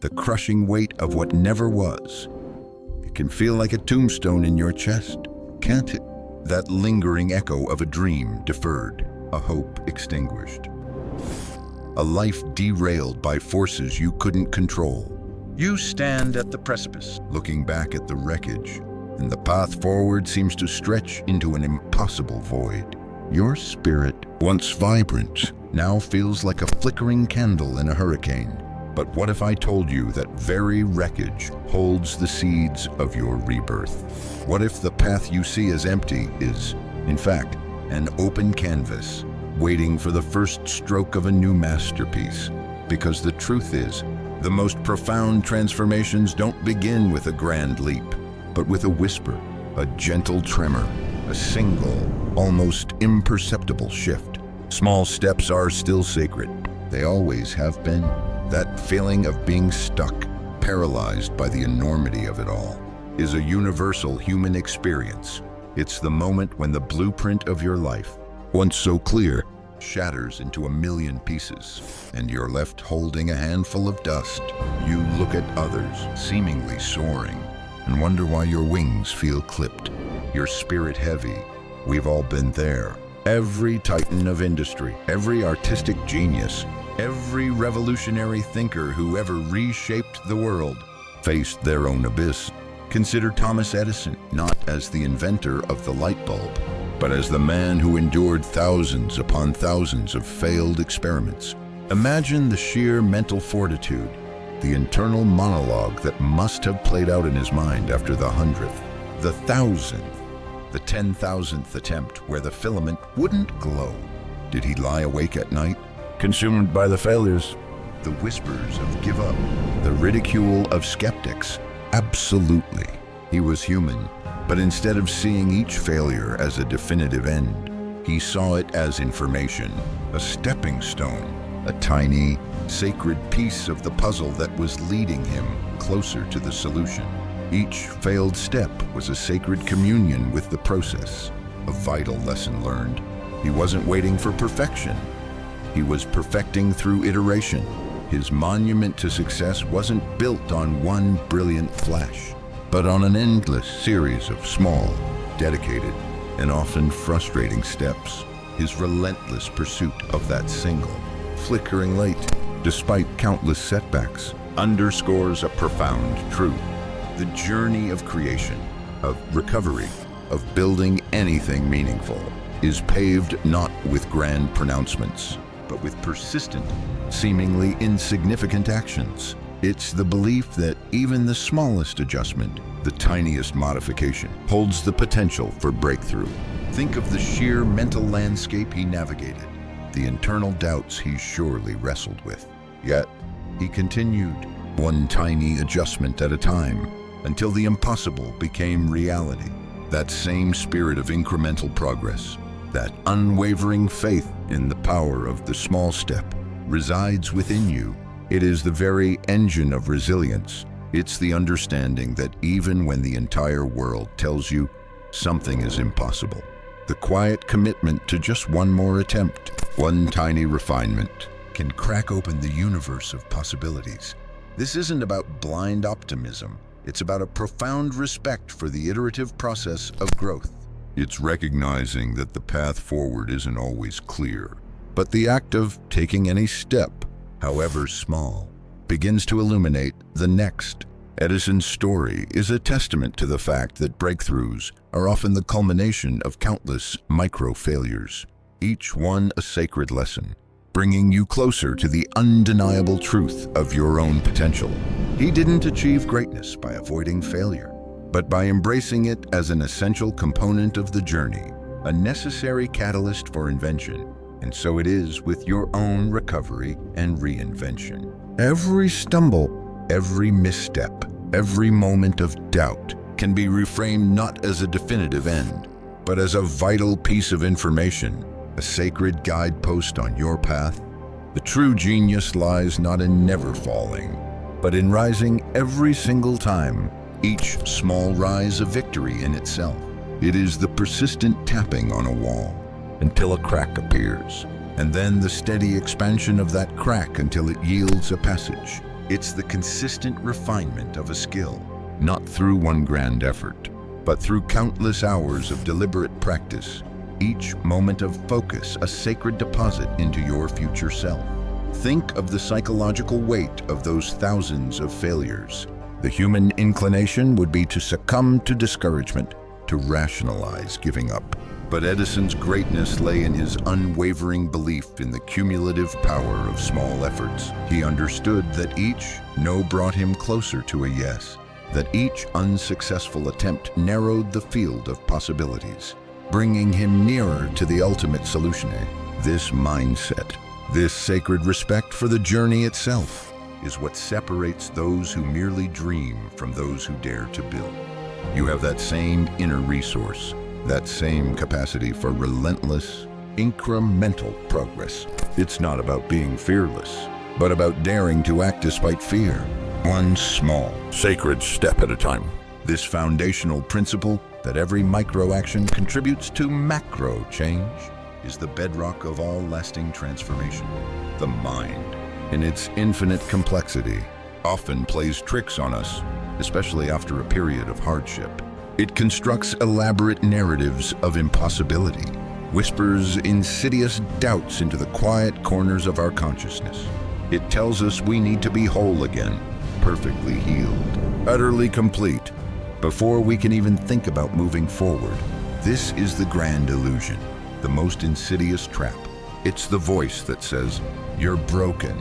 the crushing weight of what never was. It can feel like a tombstone in your chest, can't it? That lingering echo of a dream deferred, a hope extinguished. A life derailed by forces you couldn't control. You stand at the precipice, looking back at the wreckage, and the path forward seems to stretch into an impossible void. Your spirit, once vibrant, now feels like a flickering candle in a hurricane. But what if I told you that very wreckage holds the seeds of your rebirth? What if the path you see as empty is, in fact, an open canvas, waiting for the first stroke of a new masterpiece? Because the truth is, the most profound transformations don't begin with a grand leap, but with a whisper, a gentle tremor, a single, almost imperceptible shift. Small steps are still sacred. They always have been. That feeling of being stuck, paralyzed by the enormity of it all, is a universal human experience. It's the moment when the blueprint of your life, once so clear, shatters into a million pieces, and you're left holding a handful of dust. You look at others, seemingly soaring, and wonder why your wings feel clipped, your spirit heavy. We've all been there. Every titan of industry, every artistic genius, every revolutionary thinker who ever reshaped the world faced their own abyss. Consider Thomas Edison, not as the inventor of the light bulb, but as the man who endured thousands upon thousands of failed experiments. Imagine the sheer mental fortitude, the internal monologue that must have played out in his mind after the 100th, the 1000th, the 10,000th attempt where the filament wouldn't glow. Did he lie awake at night, consumed by the failures, the whispers of give up, the ridicule of skeptics? Absolutely. He was human, but instead of seeing each failure as a definitive end, he saw it as information, a stepping stone, a tiny, sacred piece of the puzzle that was leading him closer to the solution. Each failed step was a sacred communion with the process, a vital lesson learned. He wasn't waiting for perfection. He was perfecting through iteration. His monument to success wasn't built on one brilliant flash, but on an endless series of small, dedicated, and often frustrating steps. His relentless pursuit of that single, flickering light, despite countless setbacks, underscores a profound truth. The journey of creation, of recovery, of building anything meaningful is paved not with grand pronouncements, but with persistent, seemingly insignificant actions. It's the belief that even the smallest adjustment, the tiniest modification, holds the potential for breakthrough. Think of the sheer mental landscape he navigated, the internal doubts he surely wrestled with. Yet, he continued, one tiny adjustment at a time, until the impossible became reality. That same spirit of incremental progress, that unwavering faith in the power of the small step, resides within you. It is the very engine of resilience. It's the understanding that even when the entire world tells you something is impossible, the quiet commitment to just one more attempt, one tiny refinement, can crack open the universe of possibilities. This isn't about blind optimism. It's about a profound respect for the iterative process of growth. It's recognizing that the path forward isn't always clear, but the act of taking any step, however small, begins to illuminate the next. Edison's story is a testament to the fact that breakthroughs are often the culmination of countless micro-failures, each one a sacred lesson, bringing you closer to the undeniable truth of your own potential. He didn't achieve greatness by avoiding failure, but by embracing it as an essential component of the journey, a necessary catalyst for invention. And so it is with your own recovery and reinvention. Every stumble, every misstep, every moment of doubt can be reframed not as a definitive end, but as a vital piece of information, a sacred guidepost on your path. The true genius lies not in never falling, but in rising every single time, each small rise a victory in itself. It is the persistent tapping on a wall until a crack appears, and then the steady expansion of that crack until it yields a passage. It's the consistent refinement of a skill, not through one grand effort, but through countless hours of deliberate practice. Each moment of focus, a sacred deposit into your future self. Think of the psychological weight of those thousands of failures. The human inclination would be to succumb to discouragement, to rationalize giving up. But Edison's greatness lay in his unwavering belief in the cumulative power of small efforts. He understood that each no brought him closer to a yes, that each unsuccessful attempt narrowed the field of possibilities, bringing him nearer to the ultimate solution. This mindset, this sacred respect for the journey itself, is what separates those who merely dream from those who dare to build. You have that same inner resource, that same capacity for relentless, incremental progress. It's not about being fearless, but about daring to act despite fear, one small, sacred step at a time. This foundational principle that every micro-action contributes to macro change is the bedrock of all lasting transformation. The mind, in its infinite complexity, often plays tricks on us, especially after a period of hardship. It constructs elaborate narratives of impossibility, whispers insidious doubts into the quiet corners of our consciousness. It tells us we need to be whole again, perfectly healed, utterly complete, before we can even think about moving forward. This is the grand illusion, the most insidious trap. It's the voice that says, "You're broken.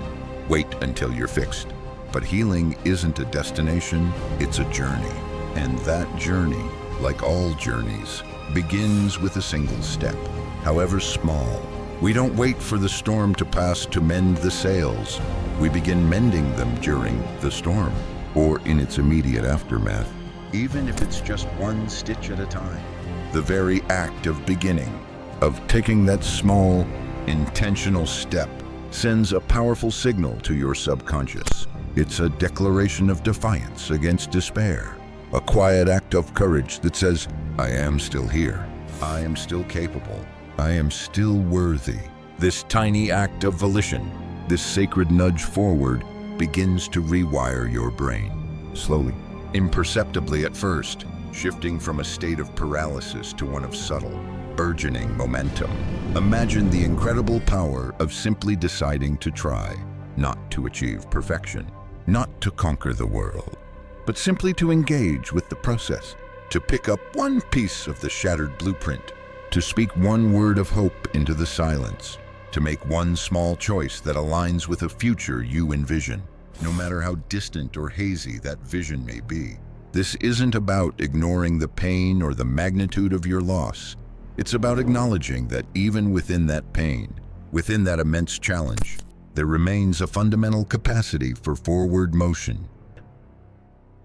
Wait until you're fixed." But healing isn't a destination, it's a journey. And that journey, like all journeys, begins with a single step, however small. We don't wait for the storm to pass to mend the sails. We begin mending them during the storm, or in its immediate aftermath, even if it's just one stitch at a time. The very act of beginning, of taking that small, intentional step, sends a powerful signal to your subconscious. It's a declaration of defiance against despair. A quiet act of courage that says, I am still here. I am still capable. I am still worthy. This tiny act of volition, this sacred nudge forward, begins to rewire your brain. Slowly, imperceptibly at first, shifting from a state of paralysis to one of subtle, burgeoning momentum. Imagine the incredible power of simply deciding to try, not to achieve perfection, not to conquer the world, but simply to engage with the process, to pick up one piece of the shattered blueprint, to speak one word of hope into the silence, to make one small choice that aligns with a future you envision, no matter how distant or hazy that vision may be. This isn't about ignoring the pain or the magnitude of your loss. It's about acknowledging that even within that pain, within that immense challenge, there remains a fundamental capacity for forward motion.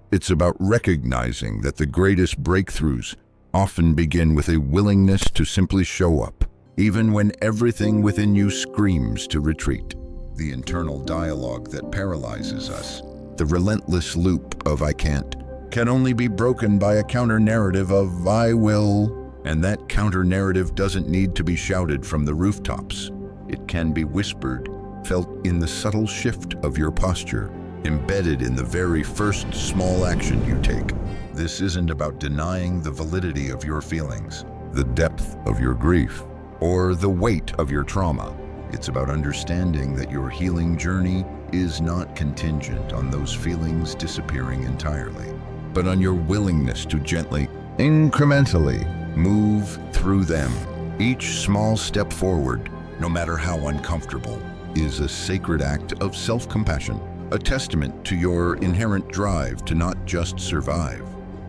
It's about recognizing that the greatest breakthroughs often begin with a willingness to simply show up, even when everything within you screams to retreat. The internal dialogue that paralyzes us, the relentless loop of I can't, can only be broken by a counter-narrative of I will, and that counter-narrative doesn't need to be shouted from the rooftops. It can be whispered, felt in the subtle shift of your posture, embedded in the very first small action you take. This isn't about denying the validity of your feelings, the depth of your grief, or the weight of your trauma. It's about understanding that your healing journey is not contingent on those feelings disappearing entirely, but on your willingness to gently, incrementally move through them. Each small step forward, no matter how uncomfortable, is a sacred act of self-compassion, a testament to your inherent drive to not just survive,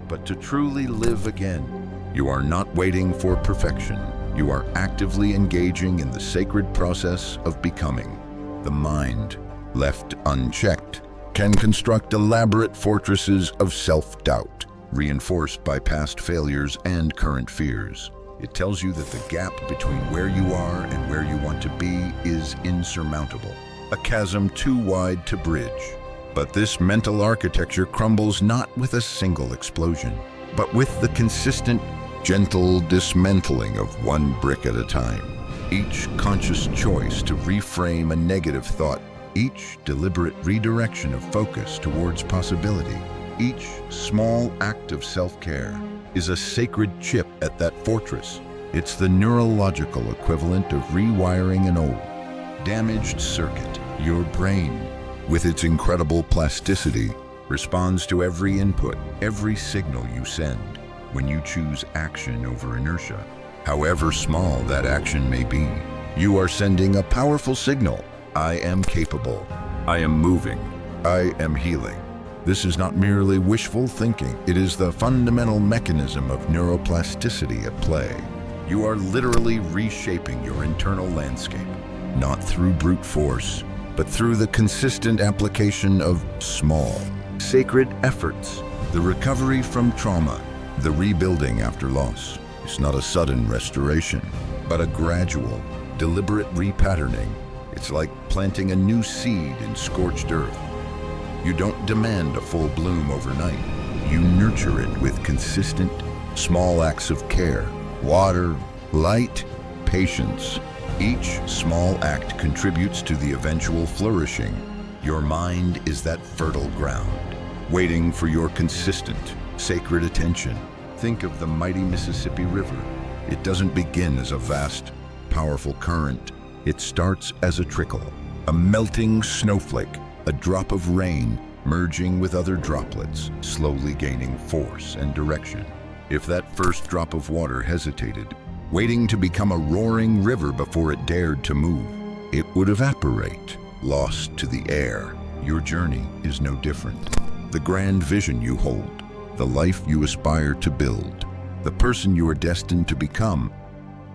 but to truly live again. You are not waiting for perfection. You are actively engaging in the sacred process of becoming. The mind, left unchecked, can construct elaborate fortresses of self-doubt, reinforced by past failures and current fears. It tells you that the gap between where you are and where you want to be is insurmountable, a chasm too wide to bridge. But this mental architecture crumbles not with a single explosion, but with the consistent, gentle dismantling of one brick at a time. Each conscious choice to reframe a negative thought, Each deliberate redirection of focus towards possibility, each small act of self-care is a sacred chip at that fortress. It's the neurological equivalent of rewiring an old, damaged circuit. Your brain, with its incredible plasticity, responds to every input, every signal you send when you choose action over inertia. However small that action may be, you are sending a powerful signal. I am capable. I am moving. I am healing. This is not merely wishful thinking. It is the fundamental mechanism of neuroplasticity at play. You are literally reshaping your internal landscape, not through brute force, but through the consistent application of small, sacred efforts. The recovery from trauma, the rebuilding after loss, is not a sudden restoration, but a gradual, deliberate repatterning. It's like planting a new seed in scorched earth. You don't demand a full bloom overnight. You nurture it with consistent, small acts of care. Water, light, patience. Each small act contributes to the eventual flourishing. Your mind is that fertile ground, waiting for your consistent, sacred attention. Think of the mighty Mississippi River. It doesn't begin as a vast, powerful current. It starts as a trickle, a melting snowflake, a drop of rain merging with other droplets, slowly gaining force and direction. If that first drop of water hesitated, waiting to become a roaring river before it dared to move, it would evaporate, lost to the air. Your journey is no different. The grand vision you hold, the life you aspire to build, the person you are destined to become,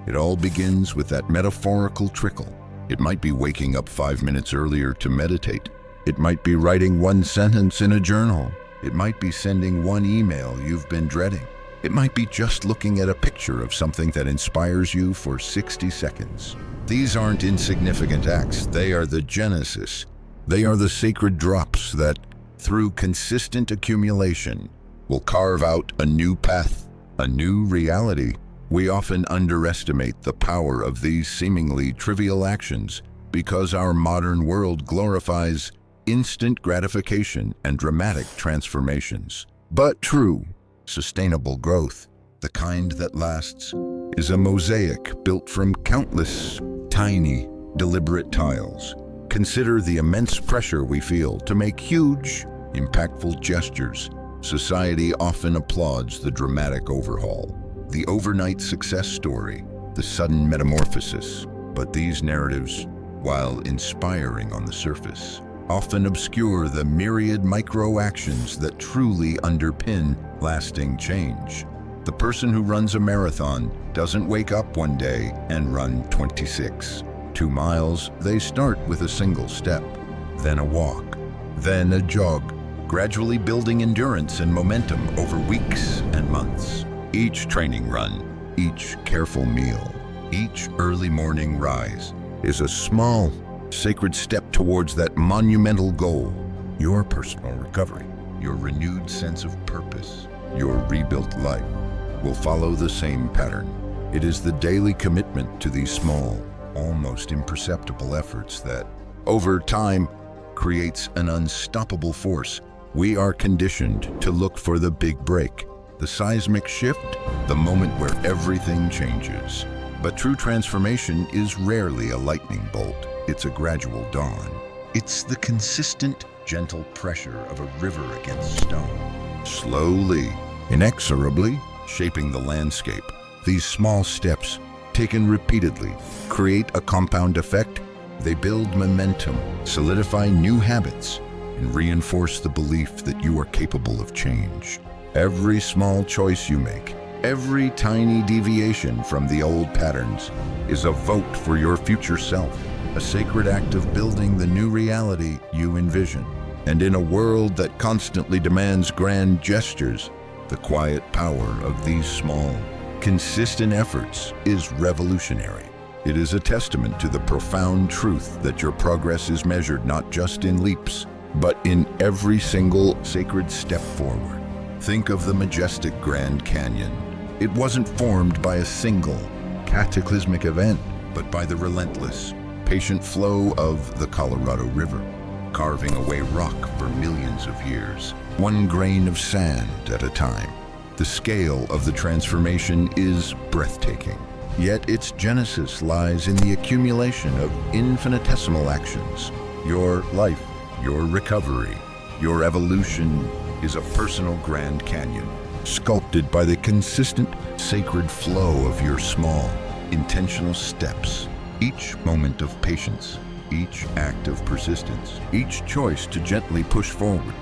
it all begins with that metaphorical trickle. It might be waking up 5 minutes earlier to meditate. It might be writing one sentence in a journal. It might be sending one email you've been dreading. It might be just looking at a picture of something that inspires you for 60 seconds. These aren't insignificant acts. They are the genesis. They are the sacred drops that, through consistent accumulation, will carve out a new path, a new reality. We often underestimate the power of these seemingly trivial actions because our modern world glorifies instant gratification and dramatic transformations. But true, sustainable growth, the kind that lasts, is a mosaic built from countless, tiny, deliberate tiles. Consider the immense pressure we feel to make huge, impactful gestures. Society often applauds the dramatic overhaul, the overnight success story, the sudden metamorphosis. But these narratives, while inspiring on the surface, often obscure the myriad micro-actions that truly underpin lasting change. The person who runs a marathon doesn't wake up one day and run 26. 2 miles, they start with a single step, then a walk, then a jog, gradually building endurance and momentum over weeks and months. Each training run, each careful meal, each early morning rise is a small, sacred step towards that monumental goal. Your personal recovery, your renewed sense of purpose, your rebuilt life will follow the same pattern. It is the daily commitment to these small, almost imperceptible efforts that, over time, creates an unstoppable force. We are conditioned to look for the big break, the seismic shift, the moment where everything changes. But true transformation is rarely a lightning bolt. It's a gradual dawn. It's the consistent, gentle pressure of a river against stone, slowly, inexorably shaping the landscape. These small steps, taken repeatedly, create a compound effect. They build momentum, solidify new habits, and reinforce the belief that you are capable of change. Every small choice you make, every tiny deviation from the old patterns, is a vote for your future self, a sacred act of building the new reality you envision. And in a world that constantly demands grand gestures, the quiet power of these small, consistent efforts is revolutionary. It is a testament to the profound truth that your progress is measured not just in leaps, but in every single sacred step forward. Think of the majestic Grand Canyon. It wasn't formed by a single cataclysmic event, but by the relentless, patient flow of the Colorado River, carving away rock for millions of years, one grain of sand at a time. The scale of the transformation is breathtaking, yet its genesis lies in the accumulation of infinitesimal actions. Your life, your recovery, your evolution is a personal Grand Canyon, sculpted by the consistent, sacred flow of your small, intentional steps. Each moment of patience, each act of persistence, each choice to gently push forward,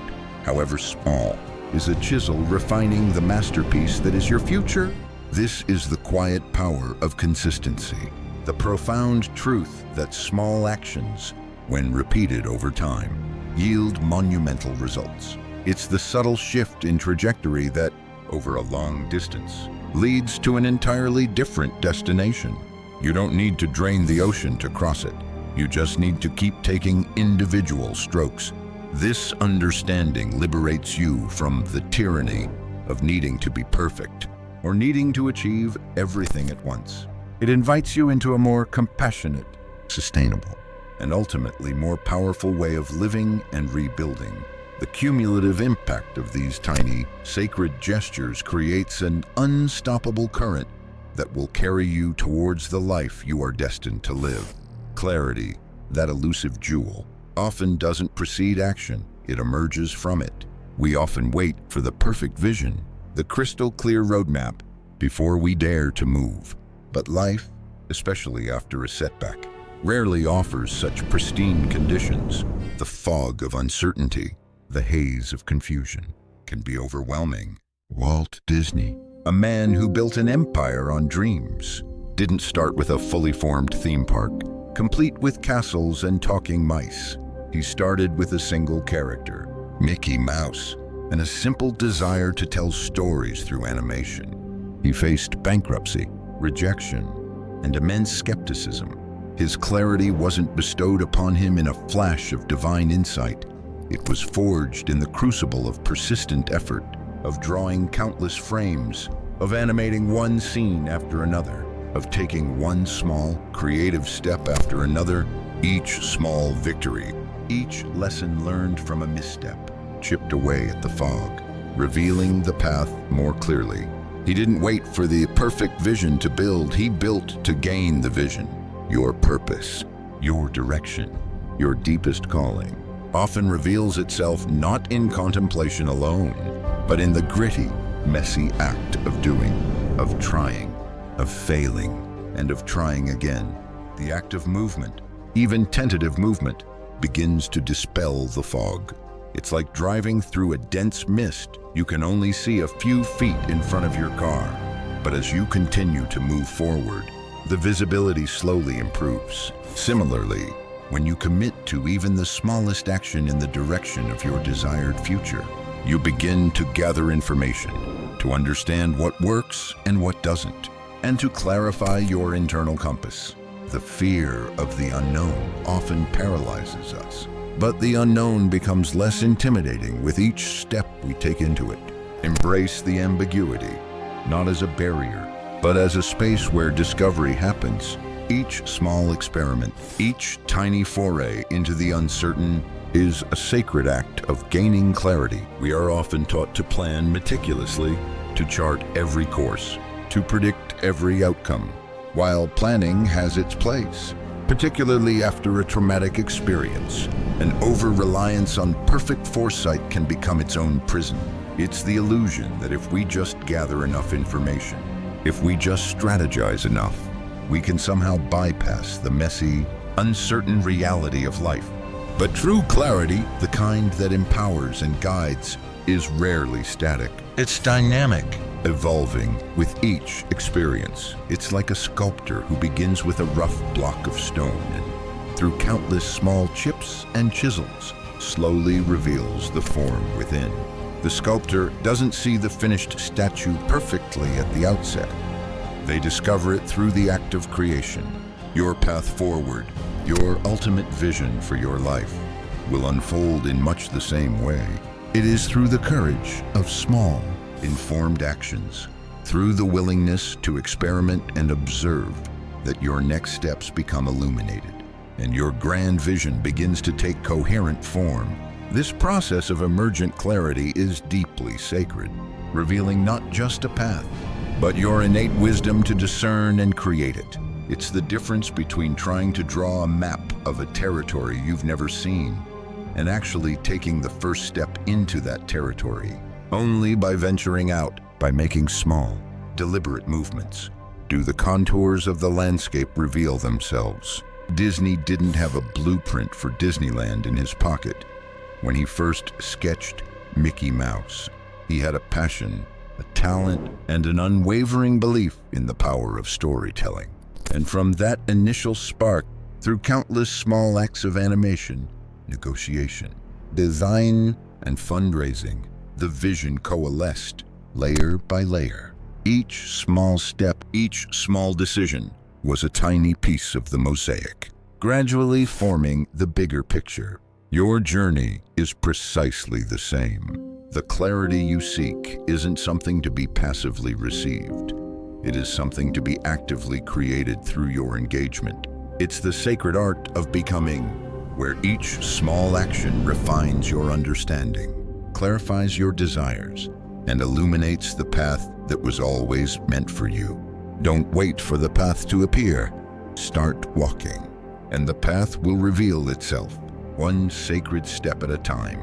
however small, is a chisel refining the masterpiece that is your future. This is the quiet power of consistency, the profound truth that small actions, when repeated over time, yield monumental results. It's the subtle shift in trajectory that, over a long distance, leads to an entirely different destination. You don't need to drain the ocean to cross it. You just need to keep taking individual strokes. This understanding liberates you from the tyranny of needing to be perfect or needing to achieve everything at once. It invites you into a more compassionate, sustainable, and ultimately more powerful way of living and rebuilding. The cumulative impact of these tiny, sacred gestures creates an unstoppable current that will carry you towards the life you are destined to live. Clarity, that elusive jewel, often doesn't precede action, it emerges from it. We often wait for the perfect vision, the crystal clear roadmap, before we dare to move. But life, especially after a setback, rarely offers such pristine conditions. The fog of uncertainty, the haze of confusion, can be overwhelming. Walt Disney, a man who built an empire on dreams, didn't start with a fully formed theme park, complete with castles and talking mice. He started with a single character, Mickey Mouse, and a simple desire to tell stories through animation. He faced bankruptcy, rejection, and immense skepticism. His clarity wasn't bestowed upon him in a flash of divine insight. It was forged in the crucible of persistent effort, of drawing countless frames, of animating one scene after another, of taking one small, creative step after another. Each small victory, each lesson learned from a misstep, chipped away at the fog, revealing the path more clearly. He didn't wait for the perfect vision to build, he built to gain the vision. Your purpose, your direction, your deepest calling often reveals itself not in contemplation alone, but in the gritty, messy act of doing, of trying, of failing, and of trying again. The act of movement, even tentative movement, begins to dispel the fog. It's like driving through a dense mist. You can only see a few feet in front of your car, but as you continue to move forward, the visibility slowly improves. Similarly, when you commit to even the smallest action in the direction of your desired future, you begin to gather information, to understand what works and what doesn't, and to clarify your internal compass. The fear of the unknown often paralyzes us, but the unknown becomes less intimidating with each step we take into it. Embrace the ambiguity, not as a barrier, but as a space where discovery happens. Each small experiment, each tiny foray into the uncertain is a sacred act of gaining clarity. We are often taught to plan meticulously, to chart every course, to predict every outcome. While planning has its place, particularly after a traumatic experience, an over-reliance on perfect foresight can become its own prison. It's the illusion that if we just gather enough information, if we just strategize enough, we can somehow bypass the messy, uncertain reality of life. But true clarity, the kind that empowers and guides, is rarely static. It's dynamic, evolving with each experience. It's like a sculptor who begins with a rough block of stone and, through countless small chips and chisels, slowly reveals the form within. The sculptor doesn't see the finished statue perfectly at the outset. They discover it through the act of creation. Your path forward, your ultimate vision for your life, will unfold in much the same way. It is through the courage of small, informed actions, through the willingness to experiment and observe, that your next steps become illuminated. and your grand vision begins to take coherent form. This process of emergent clarity is deeply sacred, revealing not just a path, but your innate wisdom to discern and create it. It's the difference between trying to draw a map of a territory you've never seen and actually taking the first step into that territory. Only by venturing out, by making small, deliberate movements, do the contours of the landscape reveal themselves. Disney didn't have a blueprint for Disneyland in his pocket when he first sketched Mickey Mouse. He had a passion, a talent, and an unwavering belief in the power of storytelling. And from that initial spark, through countless small acts of animation, negotiation, design, and fundraising, the vision coalesced layer by layer. Each small step, each small decision was a tiny piece of the mosaic, gradually forming the bigger picture. Your journey is precisely the same. The clarity you seek isn't something to be passively received. It is something to be actively created through your engagement. It's the sacred art of becoming, where each small action refines your understanding, clarifies your desires, and illuminates the path that was always meant for you. Don't wait for the path to appear. Start walking, and the path will reveal itself, one sacred step at a time.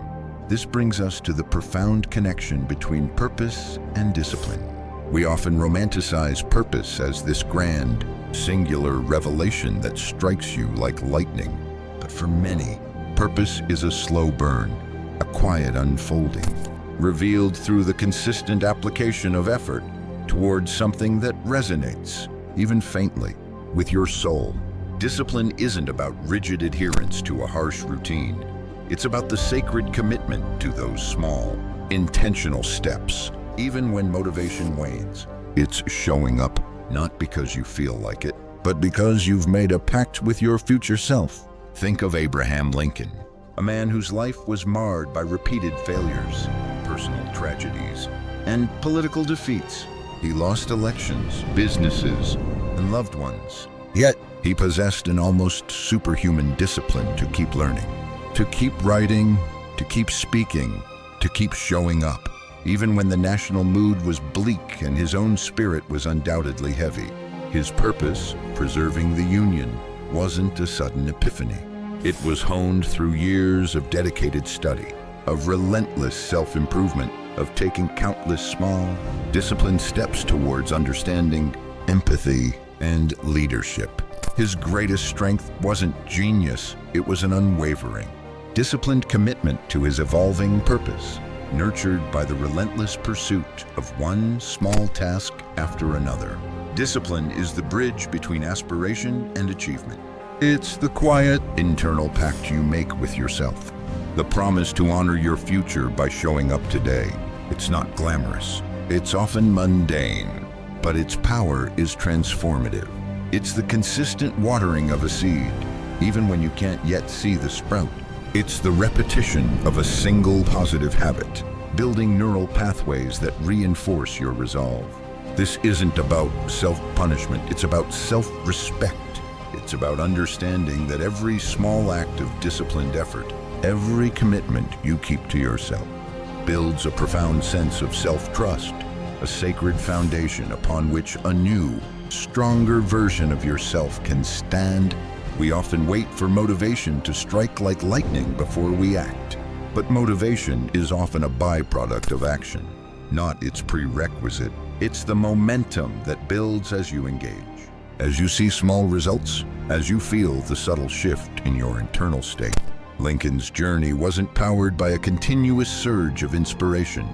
This brings us to the profound connection between purpose and discipline. We often romanticize purpose as this grand, singular revelation that strikes you like lightning. But for many, purpose is a slow burn, a quiet unfolding, revealed through the consistent application of effort towards something that resonates, even faintly, with your soul. Discipline isn't about rigid adherence to a harsh routine. It's about the sacred commitment to those small, intentional steps, even when motivation wanes. It's showing up, not because you feel like it, but because you've made a pact with your future self. Think of Abraham Lincoln, a man whose life was marred by repeated failures, personal tragedies, and political defeats. He lost elections, businesses, and loved ones. Yet, he possessed an almost superhuman discipline to keep learning, to keep writing, to keep speaking, to keep showing up, even when the national mood was bleak and his own spirit was undoubtedly heavy. His purpose, preserving the Union, wasn't a sudden epiphany. It was honed through years of dedicated study, of relentless self-improvement, of taking countless small, disciplined steps towards understanding, empathy, and leadership. His greatest strength wasn't genius, it was an unwavering, disciplined commitment to his evolving purpose, nurtured by the relentless pursuit of one small task after another. Discipline is the bridge between aspiration and achievement. It's the quiet, internal pact you make with yourself, the promise to honor your future by showing up today. It's not glamorous, it's often mundane, but its power is transformative. It's the consistent watering of a seed, even when you can't yet see the sprout. It's the repetition of a single positive habit, building neural pathways that reinforce your resolve. This isn't about self-punishment, it's about self-respect. It's about understanding that every small act of disciplined effort, every commitment you keep to yourself, builds a profound sense of self-trust, a sacred foundation upon which a new, stronger version of yourself can stand. We often wait for motivation to strike like lightning before we act. But motivation is often a byproduct of action, not its prerequisite. It's the momentum that builds as you engage. As you see small results, as you feel the subtle shift in your internal state. Lincoln's journey wasn't powered by a continuous surge of inspiration.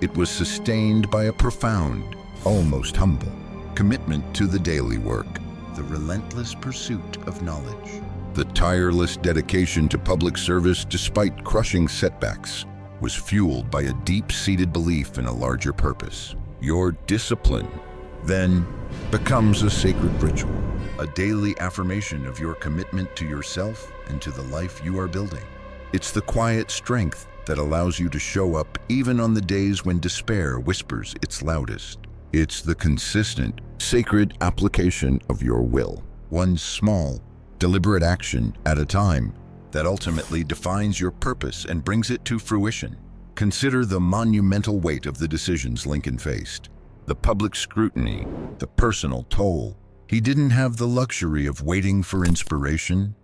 It was sustained by a profound, almost humble, commitment to the daily work, the relentless pursuit of knowledge. The tireless dedication to public service despite crushing setbacks was fueled by a deep-seated belief in a larger purpose. Your discipline then becomes a sacred ritual, a daily affirmation of your commitment to yourself and to the life you are building. It's the quiet strength that allows you to show up even on the days when despair whispers its loudest. It's the consistent, sacred application of your will, one small, deliberate action at a time that ultimately defines your purpose and brings it to fruition. Consider the monumental weight of the decisions Lincoln faced, the public scrutiny, the personal toll. He didn't have the luxury of waiting for inspiration.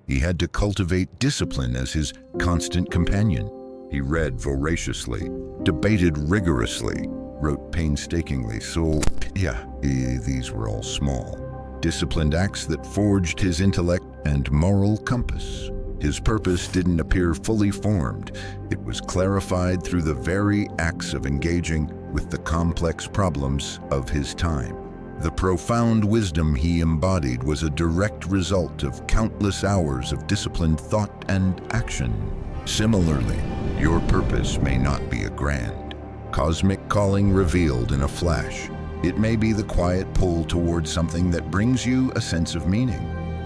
He had to cultivate discipline as his constant companion. He read voraciously, debated rigorously, wrote painstakingly, these were all small, disciplined acts that forged his intellect and moral compass. His purpose didn't appear fully formed. It was clarified through the very acts of engaging with the complex problems of his time. The profound wisdom he embodied was a direct result of countless hours of disciplined thought and action. Similarly, your purpose may not be a grand, cosmic calling revealed in a flash. It may be the quiet pull towards something that brings you a sense of meaning,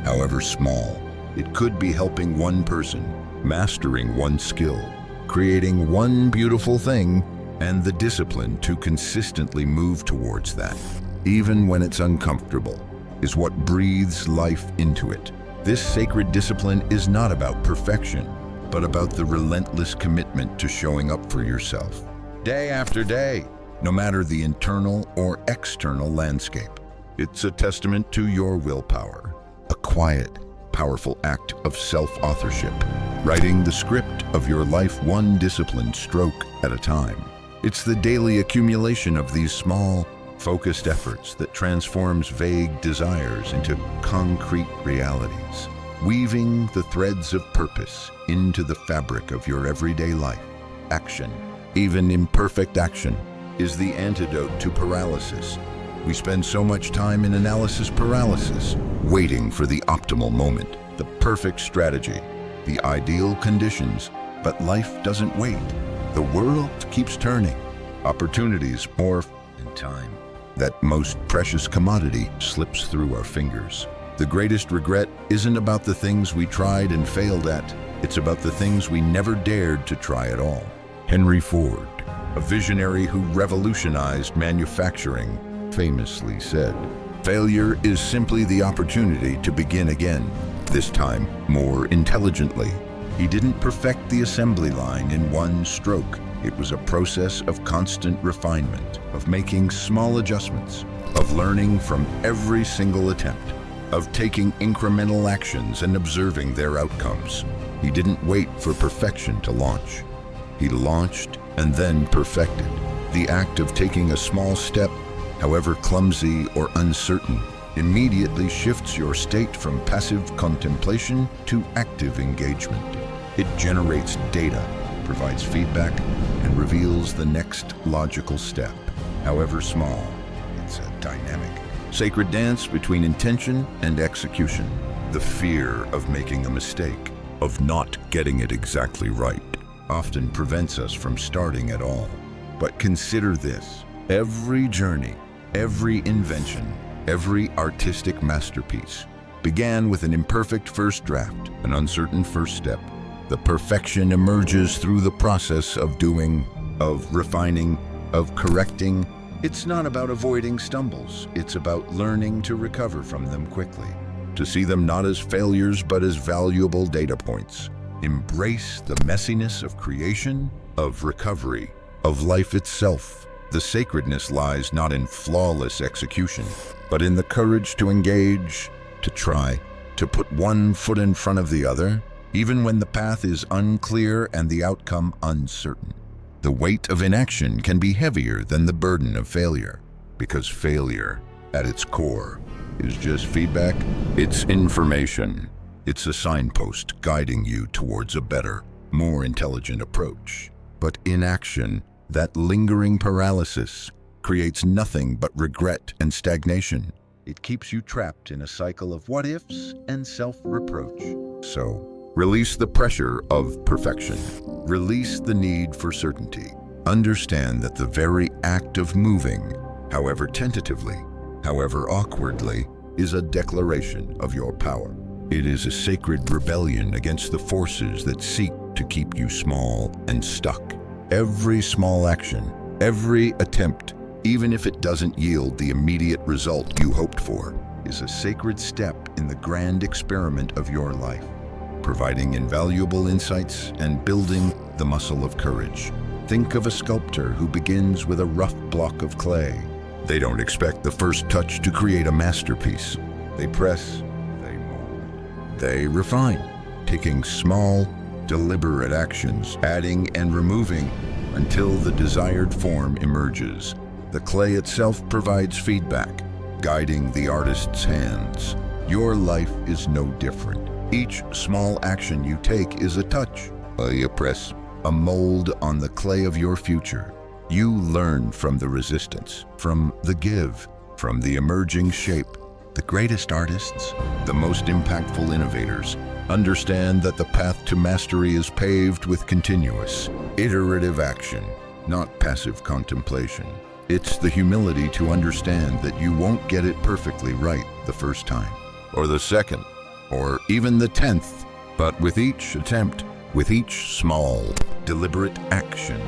however small. It could be helping one person, mastering one skill, creating one beautiful thing, and the discipline to consistently move towards that, even when it's uncomfortable, is what breathes life into it. This sacred discipline is not about perfection, but about the relentless commitment to showing up for yourself, day after day, no matter the internal or external landscape. It's a testament to your willpower, a quiet, powerful act of self-authorship, writing the script of your life one disciplined stroke at a time. It's the daily accumulation of these small, focused efforts that transforms vague desires into concrete realities, weaving the threads of purpose into the fabric of your everyday life. Action, even imperfect action, is the antidote to paralysis. We spend so much time in analysis paralysis, waiting for the optimal moment, the perfect strategy, the ideal conditions, but life doesn't wait. The world keeps turning. Opportunities morph, and time, that most precious commodity, slips through our fingers. The greatest regret isn't about the things we tried and failed at. It's about the things we never dared to try at all. Henry Ford, a visionary who revolutionized manufacturing, famously said, "Failure is simply the opportunity to begin again, this time more intelligently." He didn't perfect the assembly line in one stroke. It was a process of constant refinement, of making small adjustments, of learning from every single attempt, of taking incremental actions and observing their outcomes. He didn't wait for perfection to launch. He launched and then perfected. The act of taking a small step, however clumsy or uncertain, immediately shifts your state from passive contemplation to active engagement. It generates data, provides feedback, and reveals the next logical step. However small, it's a dynamic, sacred dance between intention and execution. The fear of making a mistake, of not getting it exactly right, often prevents us from starting at all. But consider this: every journey, every invention, every artistic masterpiece began with an imperfect first draft, an uncertain first step. The perfection emerges through the process of doing, of refining, of correcting. It's not about avoiding stumbles. It's about learning to recover from them quickly, to see them not as failures but as valuable data points. Embrace the messiness of creation, of recovery, of life itself. The sacredness lies not in flawless execution, but in the courage to engage, to try, to put one foot in front of the other, even when the path is unclear and the outcome uncertain. The weight of inaction can be heavier than the burden of failure, because failure, at its core, is just feedback. It's information. It's a signpost guiding you towards a better, more intelligent approach. But inaction, that lingering paralysis, creates nothing but regret and stagnation. It keeps you trapped in a cycle of what-ifs and self-reproach. So, release the pressure of perfection. Release the need for certainty. Understand that the very act of moving, however tentatively, however awkwardly, is a declaration of your power. It is a sacred rebellion against the forces that seek to keep you small and stuck. Every small action, every attempt, even if it doesn't yield the immediate result you hoped for, is a sacred step in the grand experiment of your life, providing invaluable insights and building the muscle of courage. Think of a sculptor who begins with a rough block of clay. They don't expect the first touch to create a masterpiece. They press, they mold, they refine, taking small, deliberate actions, adding and removing until the desired form emerges. The clay itself provides feedback, guiding the artist's hands. Your life is no different. Each small action you take is a touch, a press, a mold on the clay of your future. You learn from the resistance, from the give, from the emerging shape. The greatest artists, the most impactful innovators, understand that the path to mastery is paved with continuous, iterative action, not passive contemplation. It's the humility to understand that you won't get it perfectly right the first time, or the second, or even the 10th. But with each attempt, with each small, deliberate action,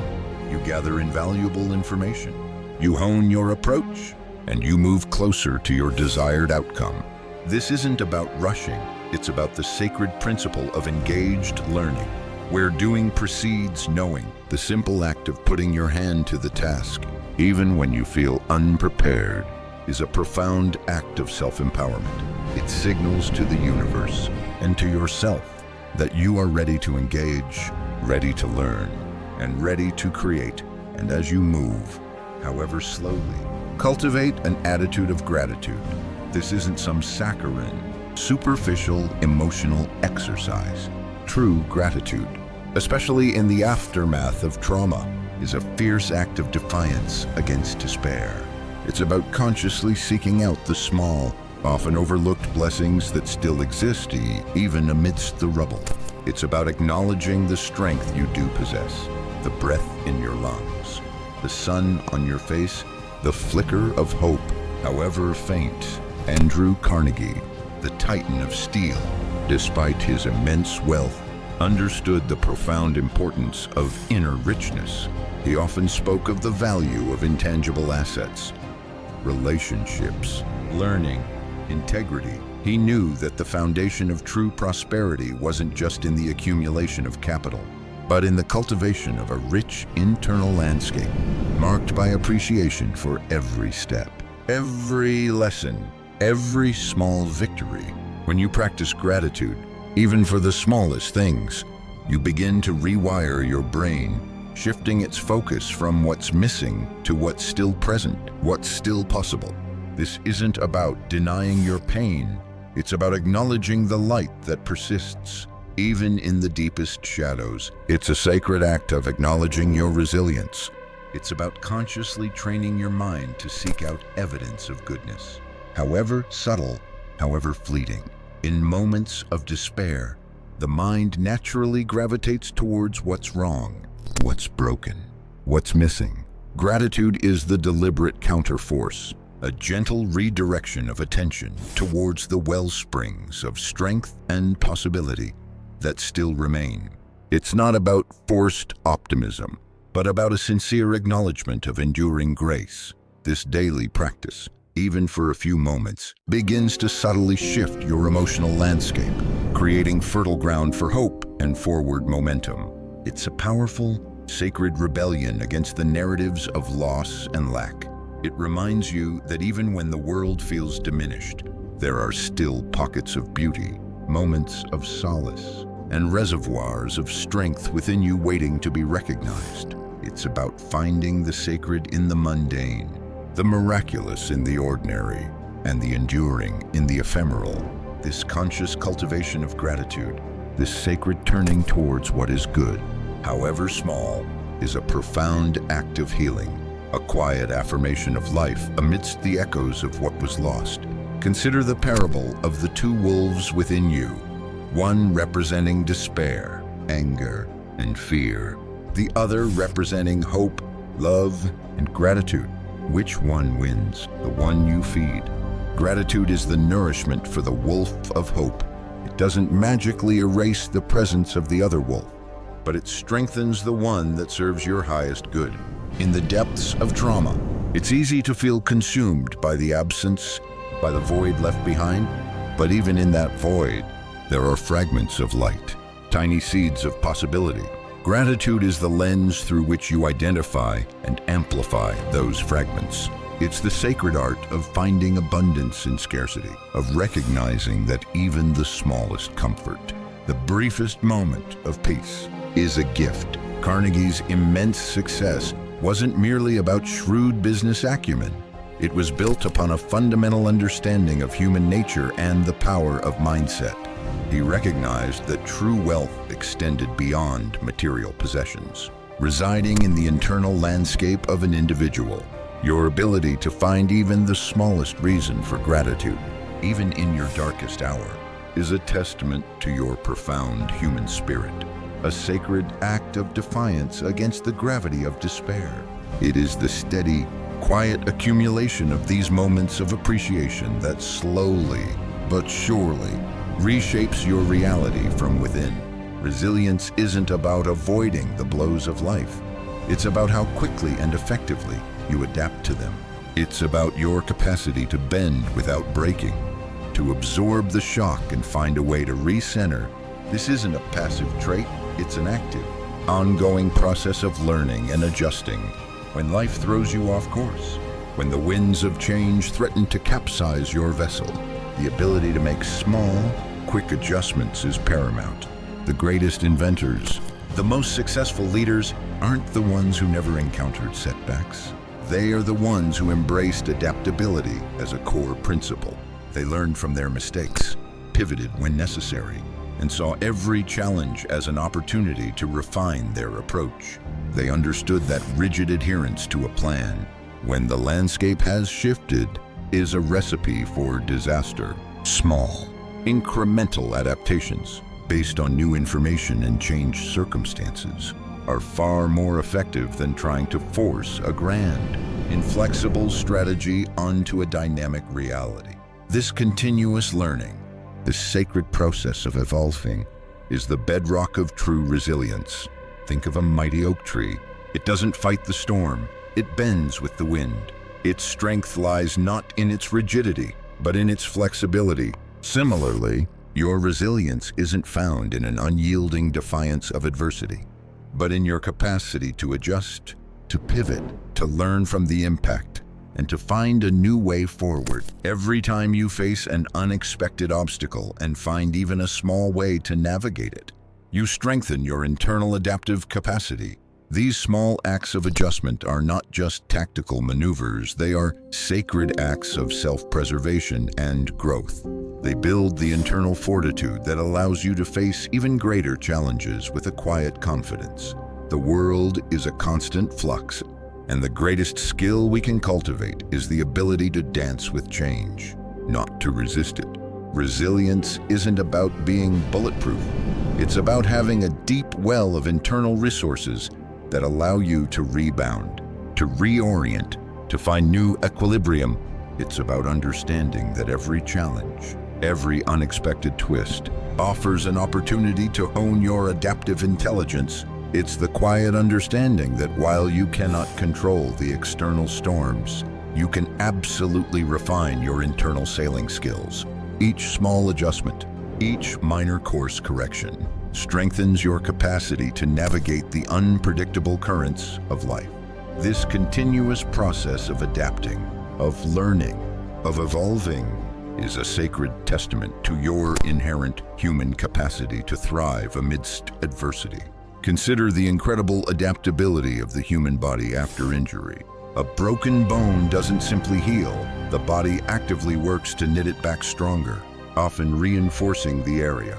you gather invaluable information. You hone your approach, and you move closer to your desired outcome. This isn't about rushing, it's about the sacred principle of engaged learning, where doing precedes knowing, the simple act of putting your hand to the task, even when you feel unprepared, is a profound act of self-empowerment. It signals to the universe and to yourself that you are ready to engage, ready to learn, and ready to create. And as you move, however slowly, cultivate an attitude of gratitude. This isn't some saccharine, superficial emotional exercise. True gratitude, especially in the aftermath of trauma, is a fierce act of defiance against despair. It's about consciously seeking out the small, often overlooked blessings that still exist even amidst the rubble. It's about acknowledging the strength you do possess, the breath in your lungs, the sun on your face, the flicker of hope, however faint. Andrew Carnegie, the Titan of steel, despite his immense wealth, understood the profound importance of inner richness. He often spoke of the value of intangible assets, relationships, learning, integrity. He knew that the foundation of true prosperity wasn't just in the accumulation of capital, but in the cultivation of a rich internal landscape, marked by appreciation for every step, every lesson, every small victory. When you practice gratitude, even for the smallest things, you begin to rewire your brain, shifting its focus from what's missing to what's still present, what's still possible. This isn't about denying your pain. It's about acknowledging the light that persists, even in the deepest shadows. It's a sacred act of acknowledging your resilience. It's about consciously training your mind to seek out evidence of goodness, however subtle, however fleeting. In moments of despair, the mind naturally gravitates towards what's wrong, what's broken, what's missing. Gratitude is the deliberate counterforce, a gentle redirection of attention towards the wellsprings of strength and possibility that still remain. It's not about forced optimism, but about a sincere acknowledgement of enduring grace. This daily practice, even for a few moments, begins to subtly shift your emotional landscape, creating fertile ground for hope and forward momentum. It's a powerful, sacred rebellion against the narratives of loss and lack. It reminds you that even when the world feels diminished, there are still pockets of beauty, moments of solace, and reservoirs of strength within you waiting to be recognized. It's about finding the sacred in the mundane, the miraculous in the ordinary, and the enduring in the ephemeral. This conscious cultivation of gratitude, this sacred turning towards what is good, however small, is a profound act of healing, a quiet affirmation of life amidst the echoes of what was lost. Consider the parable of the two wolves within you, one representing despair, anger, and fear, the other representing hope, love, and gratitude. Which one wins? The one you feed. Gratitude is the nourishment for the wolf of hope. It doesn't magically erase the presence of the other wolf, but it strengthens the one that serves your highest good. In the depths of trauma, it's easy to feel consumed by the absence, by the void left behind. But even in that void, there are fragments of light, tiny seeds of possibility. Gratitude is the lens through which you identify and amplify those fragments. It's the sacred art of finding abundance in scarcity, of recognizing that even the smallest comfort, the briefest moment of peace, is a gift. Carnegie's immense success wasn't merely about shrewd business acumen. It was built upon a fundamental understanding of human nature and the power of mindset. He recognized that true wealth extended beyond material possessions, residing in the internal landscape of an individual. Your ability to find even the smallest reason for gratitude, even in your darkest hour, is a testament to your profound human spirit, a sacred act of defiance against the gravity of despair. It is the steady, quiet accumulation of these moments of appreciation that slowly but surely reshapes your reality from within. Resilience isn't about avoiding the blows of life. It's about how quickly and effectively you adapt to them. It's about your capacity to bend without breaking, to absorb the shock and find a way to recenter. This isn't a passive trait, it's an active, ongoing process of learning and adjusting. When life throws you off course, when the winds of change threaten to capsize your vessel, the ability to make small, quick adjustments is paramount. The greatest inventors, the most successful leaders, aren't the ones who never encountered setbacks. They are the ones who embraced adaptability as a core principle. They learned from their mistakes, pivoted when necessary, and saw every challenge as an opportunity to refine their approach. They understood that rigid adherence to a plan, when the landscape has shifted, is a recipe for disaster. Small, incremental adaptations based on new information and changed circumstances are far more effective than trying to force a grand, inflexible strategy onto a dynamic reality. This continuous learning, this sacred process of evolving, is the bedrock of true resilience. Think of a mighty oak tree. It doesn't fight the storm, it bends with the wind. Its strength lies not in its rigidity, but in its flexibility. Similarly, your resilience isn't found in an unyielding defiance of adversity, but in your capacity to adjust, to pivot, to learn from the impact, and to find a new way forward. Every time you face an unexpected obstacle and find even a small way to navigate it, you strengthen your internal adaptive capacity. These small acts of adjustment are not just tactical maneuvers, they are sacred acts of self-preservation and growth. They build the internal fortitude that allows you to face even greater challenges with a quiet confidence. The world is a constant flux, and the greatest skill we can cultivate is the ability to dance with change, not to resist it. Resilience isn't about being bulletproof. It's about having a deep well of internal resources that allow you to rebound, to reorient, to find new equilibrium. It's about understanding that every challenge, every unexpected twist, offers an opportunity to hone your adaptive intelligence. It's the quiet understanding that while you cannot control the external storms, you can absolutely refine your internal sailing skills. Each small adjustment, each minor course correction, strengthens your capacity to navigate the unpredictable currents of life. This continuous process of adapting, of learning, of evolving is a sacred testament to your inherent human capacity to thrive amidst adversity. Consider the incredible adaptability of the human body after injury. A broken bone doesn't simply heal. The body actively works to knit it back stronger, often reinforcing the area.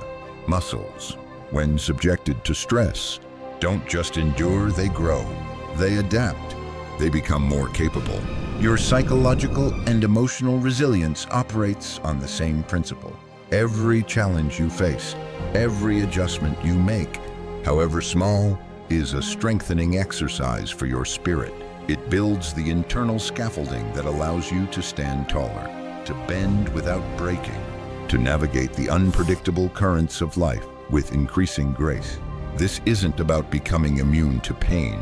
Muscles, when subjected to stress, don't just endure, they grow. They adapt. They become more capable. Your psychological and emotional resilience operates on the same principle. Every challenge you face, every adjustment you make, however small, is a strengthening exercise for your spirit. It builds the internal scaffolding that allows you to stand taller, to bend without breaking, to navigate the unpredictable currents of life with increasing grace. This isn't about becoming immune to pain.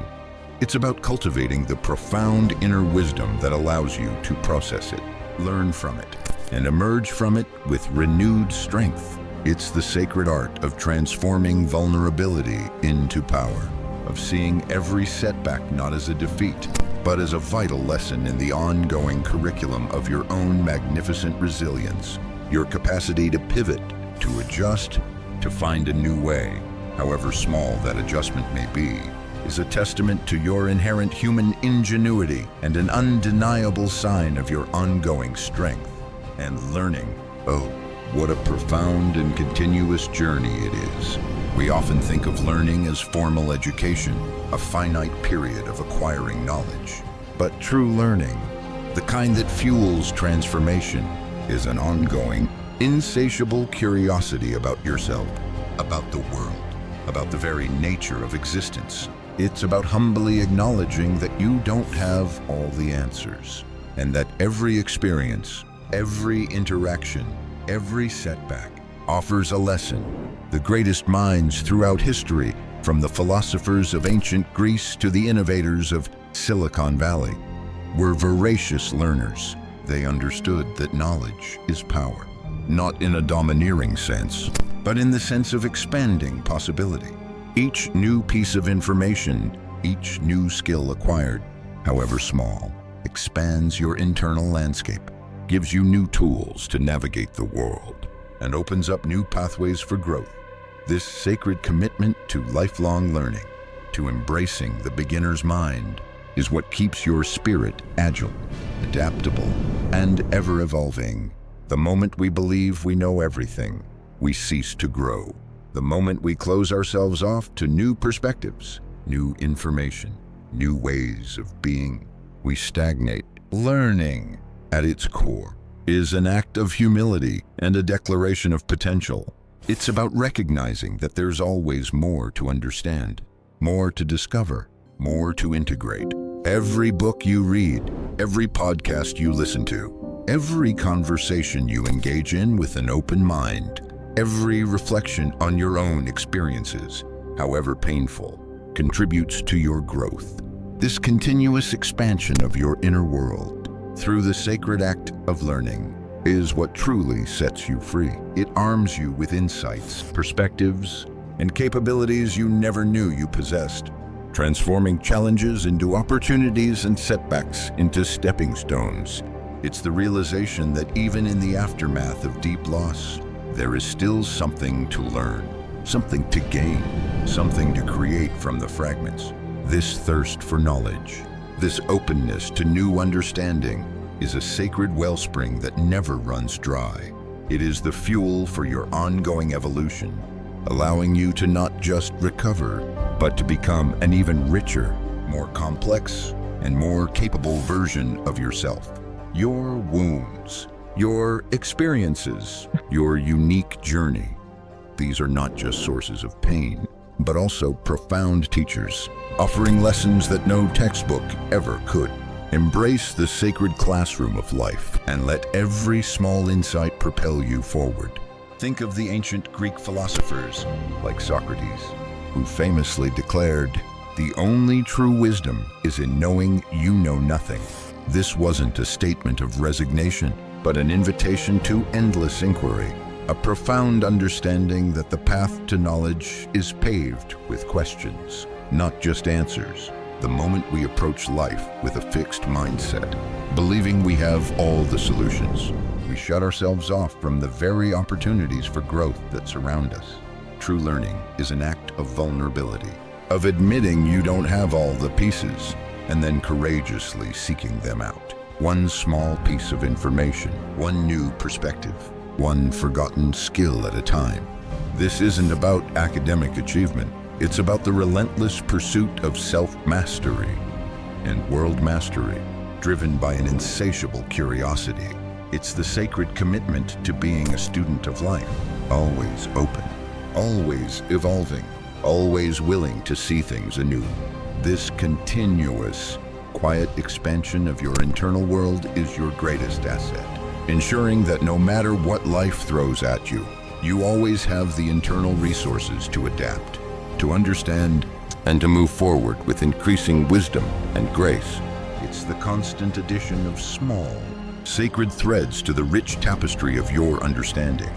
It's about cultivating the profound inner wisdom that allows you to process it, learn from it, and emerge from it with renewed strength. It's the sacred art of transforming vulnerability into power, of seeing every setback not as a defeat, but as a vital lesson in the ongoing curriculum of your own magnificent resilience, your capacity to pivot, to adjust, to find a new way, however small that adjustment may be, is a testament to your inherent human ingenuity and an undeniable sign of your ongoing strength and learning. Oh, what a profound and continuous journey it is. We often think of learning as formal education, a finite period of acquiring knowledge. But true learning, the kind that fuels transformation, is an ongoing, insatiable curiosity about yourself, about the world, about the very nature of existence. It's about humbly acknowledging that you don't have all the answers, and that every experience, every interaction, every setback offers a lesson. The greatest minds throughout history, from the philosophers of ancient Greece to the innovators of Silicon Valley, were voracious learners. They understood that knowledge is power, not in a domineering sense, but in the sense of expanding possibility. Each new piece of information, each new skill acquired, however small, expands your internal landscape, gives you new tools to navigate the world, and opens up new pathways for growth. This sacred commitment to lifelong learning, to embracing the beginner's mind, is what keeps your spirit agile, adaptable, and ever-evolving. The moment we believe we know everything, we cease to grow. The moment we close ourselves off to new perspectives, new information, new ways of being, we stagnate. Learning, at its core, is an act of humility and a declaration of potential. It's about recognizing that there's always more to understand, more to discover, more to integrate. Every book you read, every podcast you listen to, every conversation you engage in with an open mind, every reflection on your own experiences, however painful, contributes to your growth. This continuous expansion of your inner world, through the sacred act of learning, is what truly sets you free. It arms you with insights, perspectives, and capabilities you never knew you possessed, transforming challenges into opportunities and setbacks into stepping stones. It's the realization that even in the aftermath of deep loss, there is still something to learn, something to gain, something to create from the fragments. This thirst for knowledge, this openness to new understanding, is a sacred wellspring that never runs dry. It is the fuel for your ongoing evolution, allowing you to not just recover, but to become an even richer, more complex, and more capable version of yourself. Your wounds, your experiences, your unique journey, these are not just sources of pain, but also profound teachers, offering lessons that no textbook ever could. Embrace the sacred classroom of life and let every small insight propel you forward. Think of the ancient Greek philosophers, like Socrates, who famously declared, "The only true wisdom is in knowing you know nothing." This wasn't a statement of resignation, but an invitation to endless inquiry, a profound understanding that the path to knowledge is paved with questions, not just answers. The moment we approach life with a fixed mindset, believing we have all the solutions, we shut ourselves off from the very opportunities for growth that surround us. True learning is an act of vulnerability, of admitting you don't have all the pieces, and then courageously seeking them out. One small piece of information, one new perspective, one forgotten skill at a time. This isn't about academic achievement. It's about the relentless pursuit of self-mastery and world mastery, driven by an insatiable curiosity. It's the sacred commitment to being a student of life, always open, always evolving, always willing to see things anew. This continuous, quiet expansion of your internal world is your greatest asset, ensuring that no matter what life throws at you, you always have the internal resources to adapt, to understand, and to move forward with increasing wisdom and grace. It's the constant addition of small, sacred threads to the rich tapestry of your understanding.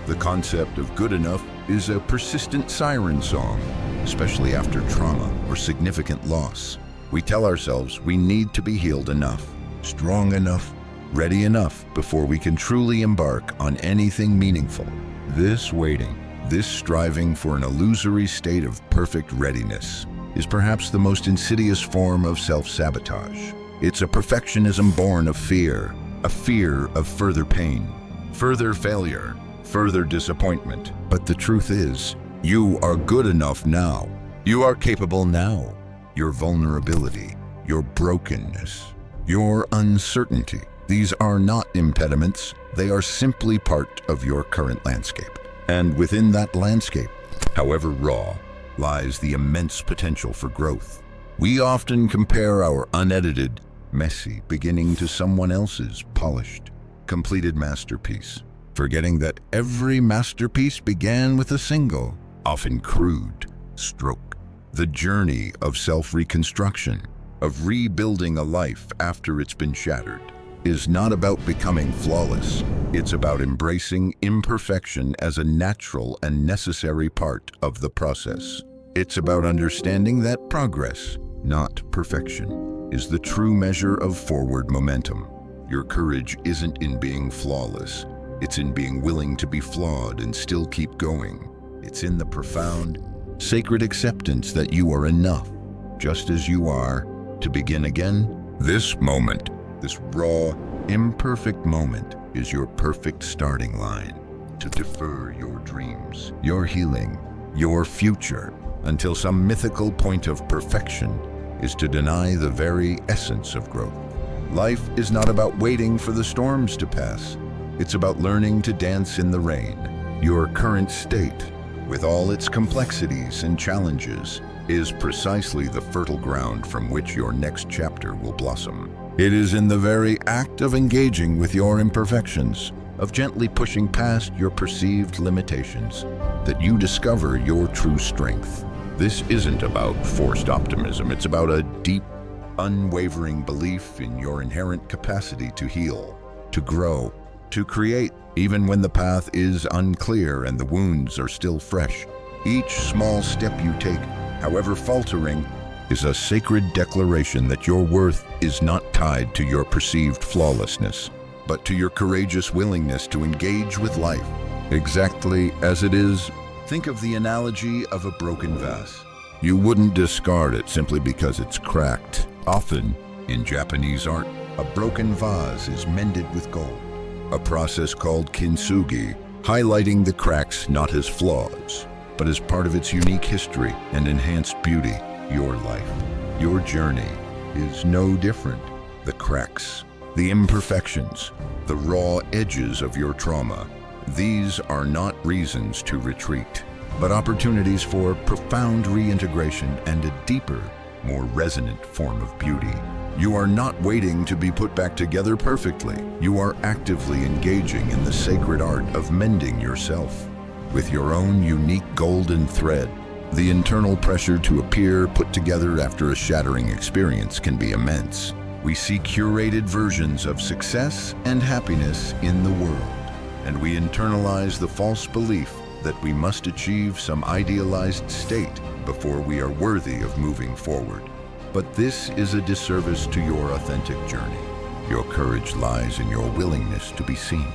The concept of good enough is a persistent siren song, especially after trauma or significant loss. We tell ourselves we need to be healed enough, strong enough, ready enough before we can truly embark on anything meaningful. This waiting, this striving for an illusory state of perfect readiness, is perhaps the most insidious form of self-sabotage. It's a perfectionism born of fear, a fear of further pain, further failure, further disappointment. But the truth is, you are good enough now. You are capable now. Your vulnerability, your brokenness, your uncertainty, these are not impediments. They are simply part of your current landscape. And within that landscape, however raw, lies the immense potential for growth. We often compare our unedited, messy beginning to someone else's polished, completed masterpiece, forgetting that every masterpiece began with a single, often crude, stroke. The journey of self-reconstruction, of rebuilding a life after it's been shattered, is not about becoming flawless. It's about embracing imperfection as a natural and necessary part of the process. It's about understanding that progress, not perfection, is the true measure of forward momentum. Your courage isn't in being flawless. It's in being willing to be flawed and still keep going. It's in the profound, sacred acceptance that you are enough, just as you are, to begin again. This moment, this raw, imperfect moment, is your perfect starting line to defer your dreams, your healing, your future, until some mythical point of perfection is to deny the very essence of growth. Life is not about waiting for the storms to pass. It's about learning to dance in the rain. Your current state, with all its complexities and challenges, is precisely the fertile ground from which your next chapter will blossom. It is in the very act of engaging with your imperfections, of gently pushing past your perceived limitations, that you discover your true strength. This isn't about forced optimism. It's about a deep, unwavering belief in your inherent capacity to heal, to grow, to create, even when the path is unclear and the wounds are still fresh. Each small step you take, however faltering, is a sacred declaration that your worth is not tied to your perceived flawlessness, but to your courageous willingness to engage with life exactly as it is. Think of the analogy of a broken vase. You wouldn't discard it simply because it's cracked. Often, in Japanese art, a broken vase is mended with gold, a process called kintsugi, highlighting the cracks not as flaws, but as part of its unique history and enhanced beauty. Your life, your journey, is no different. The cracks, the imperfections, the raw edges of your trauma, these are not reasons to retreat, but opportunities for profound reintegration and a deeper, more resonant form of beauty. You are not waiting to be put back together perfectly. You are actively engaging in the sacred art of mending yourself with your own unique golden thread. The internal pressure to appear put together after a shattering experience can be immense. We see curated versions of success and happiness in the world, and we internalize the false belief that we must achieve some idealized state before we are worthy of moving forward. But this is a disservice to your authentic journey. Your courage lies in your willingness to be seen,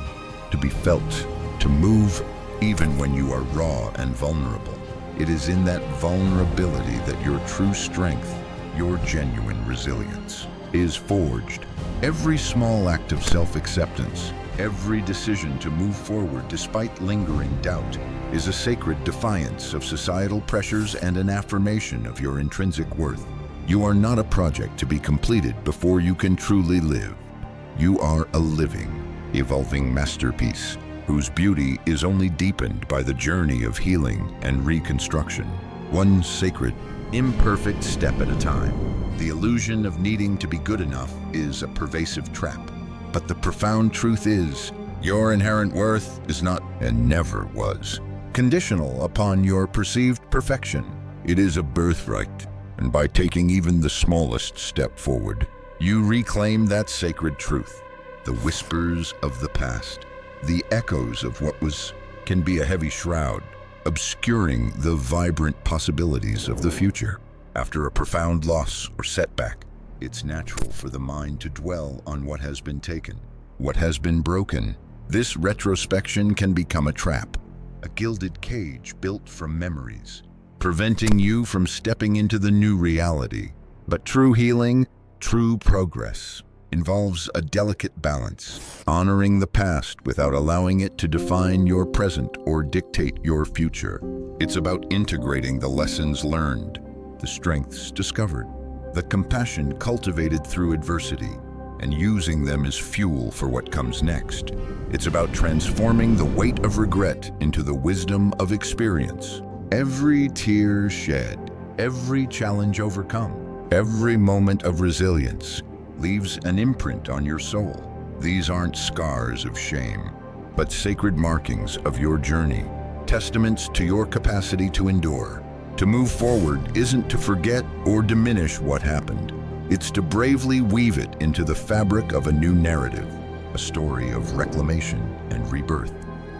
to be felt, to move even when you are raw and vulnerable. It is in that vulnerability that your true strength, your genuine resilience, is forged. Every small act of self-acceptance, every decision to move forward despite lingering doubt, is a sacred defiance of societal pressures and an affirmation of your intrinsic worth. You are not a project to be completed before you can truly live. You are a living, evolving masterpiece whose beauty is only deepened by the journey of healing and reconstruction, one sacred, imperfect step at a time. The illusion of needing to be good enough is a pervasive trap, but the profound truth is, your inherent worth is not, and never was, conditional upon your perceived perfection. It is a birthright, and by taking even the smallest step forward, you reclaim that sacred truth. The whispers of the past, the echoes of what was, can be a heavy shroud, obscuring the vibrant possibilities of the future. After a profound loss or setback, it's natural for the mind to dwell on what has been taken, what has been broken. This retrospection can become a trap, a gilded cage built from memories, preventing you from stepping into the new reality. But true healing, true progress, involves a delicate balance, honoring the past without allowing it to define your present or dictate your future. It's about integrating the lessons learned, the strengths discovered, the compassion cultivated through adversity, and using them as fuel for what comes next. It's about transforming the weight of regret into the wisdom of experience. Every tear shed, every challenge overcome, every moment of resilience leaves an imprint on your soul. These aren't scars of shame, but sacred markings of your journey, testaments to your capacity to endure. To move forward isn't to forget or diminish what happened. It's to bravely weave it into the fabric of a new narrative, a story of reclamation and rebirth.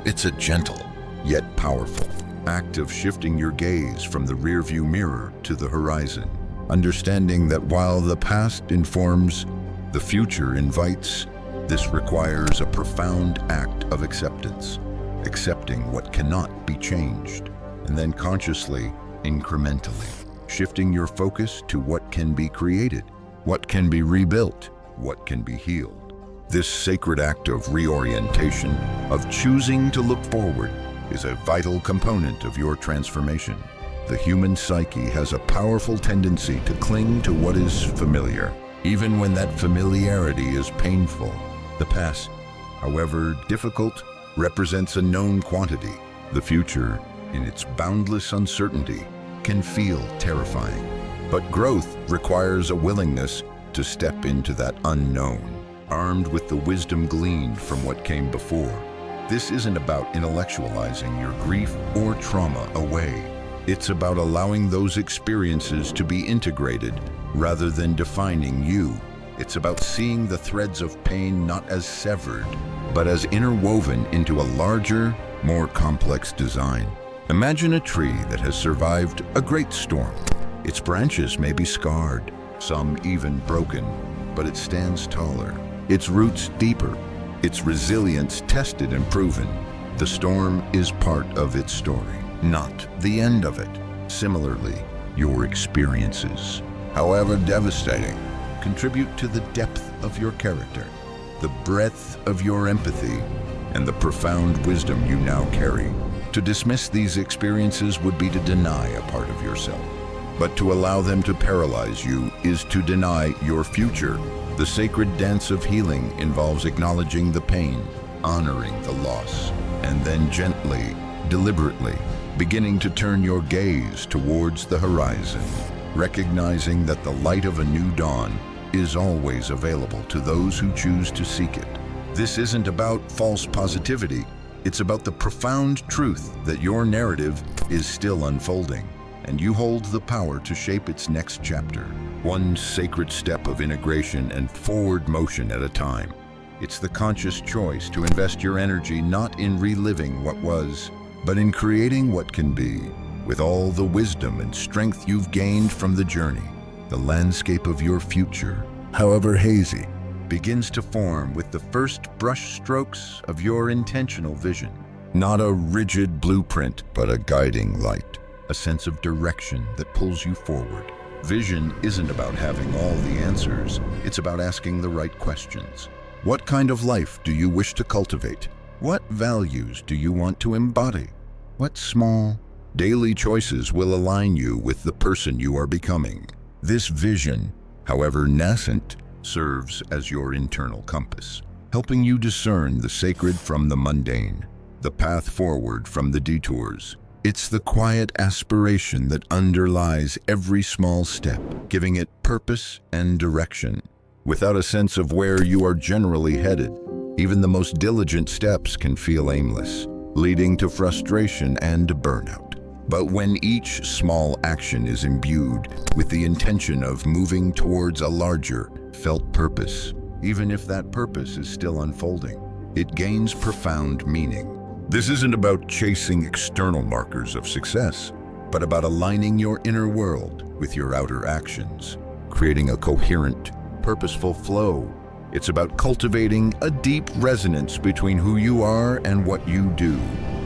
It's a gentle, yet powerful, act of shifting your gaze from the rearview mirror to the horizon, understanding that while the past informs, the future invites. This requires a profound act of acceptance, accepting what cannot be changed, and then consciously, incrementally, shifting your focus to what can be created, what can be rebuilt, what can be healed. This sacred act of reorientation, of choosing to look forward, is a vital component of your transformation. The human psyche has a powerful tendency to cling to what is familiar, even when that familiarity is painful. The past, however difficult, represents a known quantity. The future, in its boundless uncertainty, can feel terrifying. But growth requires a willingness to step into that unknown, armed with the wisdom gleaned from what came before. This isn't about intellectualizing your grief or trauma away. It's about allowing those experiences to be integrated rather than defining you. It's about seeing the threads of pain not as severed, but as interwoven into a larger, more complex design. Imagine a tree that has survived a great storm. Its branches may be scarred, some even broken, but it stands taller, its roots deeper, its resilience tested and proven. The storm is part of its story, not the end of it. Similarly, your experiences, however devastating, contribute to the depth of your character, the breadth of your empathy, and the profound wisdom you now carry. To dismiss these experiences would be to deny a part of yourself. But to allow them to paralyze you is to deny your future. The sacred dance of healing involves acknowledging the pain, honoring the loss, and then gently, deliberately, beginning to turn your gaze towards the horizon, recognizing that the light of a new dawn is always available to those who choose to seek it. This isn't about false positivity. It's about the profound truth that your narrative is still unfolding, and you hold the power to shape its next chapter, one sacred step of integration and forward motion at a time. It's the conscious choice to invest your energy not in reliving what was, but in creating what can be. With all the wisdom and strength you've gained from the journey, the landscape of your future, however hazy, begins to form with the first brush strokes of your intentional vision. Not a rigid blueprint, but a guiding light, a sense of direction that pulls you forward. Vision isn't about having all the answers, it's about asking the right questions. What kind of life do you wish to cultivate? What values do you want to embody? What small, daily choices will align you with the person you are becoming? This vision, however nascent, serves as your internal compass, helping you discern the sacred from the mundane, the path forward from the detours. It's the quiet aspiration that underlies every small step, giving it purpose and direction. Without a sense of where you are generally headed, even the most diligent steps can feel aimless, leading to frustration and burnout. But when each small action is imbued with the intention of moving towards a larger, felt purpose, even if that purpose is still unfolding. It gains profound meaning. This isn't about chasing external markers of success, but about aligning your inner world with your outer actions, creating a coherent, purposeful flow. It's about cultivating a deep resonance between who you are and what you do.